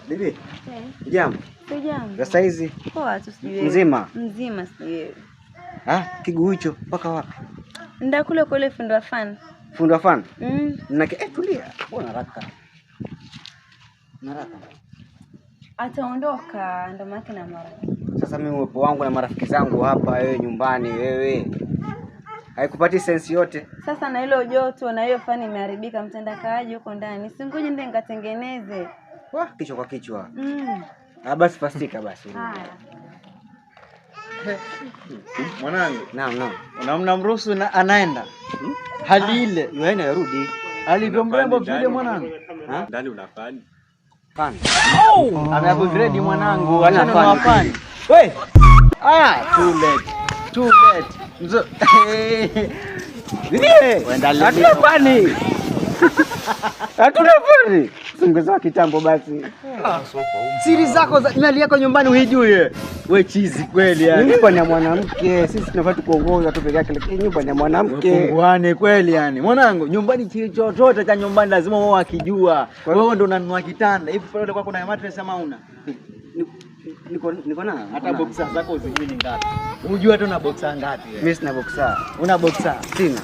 Bibi. Jambo. Jambo. Sasa hizi. Poa tu sijui. Mzima. Mzima sijui. Kiguu hicho mpaka wapi? Nda kule fundo wa fan. Fundo wa fan? Tulia. Mbona haraka? Ataondoka ndo maana na mara. Sasa mimi uwepo wangu na marafiki zangu hapa, wewe nyumbani wewe. Haikupati sense yote. Sasa na hilo joto na hiyo fani imeharibika, mtenda kaaje huko ndani? Singoje ndio nikatengeneze. Kichwa kwa kichwa. Basi fastika basi. Haya. Mwanangu. Naam. Unamruhusu anaenda. Hali ile, yeye yarudi. Alivyo mrembo vile mwanangu. Ndani unafanya. Fan. Ame-upgrade mwanangu, Achana na fan. We. Too late. Mzo. Hatuna fani. Hatuna fani. Songeza kitambo basi. Siri zako za mali yako nyumbani uhijue. We chizi kweli yani. Nyumba ni mwanamke, sisi tunafaa kuongoza tu peke yake, lakini nyumba ni mwanamke. Punguane kweli yani. Mwanangu, nyumbani chochote cha nyumbani lazima wao akijua. Wewe ndo unanunua kitanda. Hivi pale kwako kuna mattress ama una? Niko na hata boxer zako uzijui ni ngapi? Unajua tu na boxer ngapi? Mimi sina boxer. Una boxer? Sina.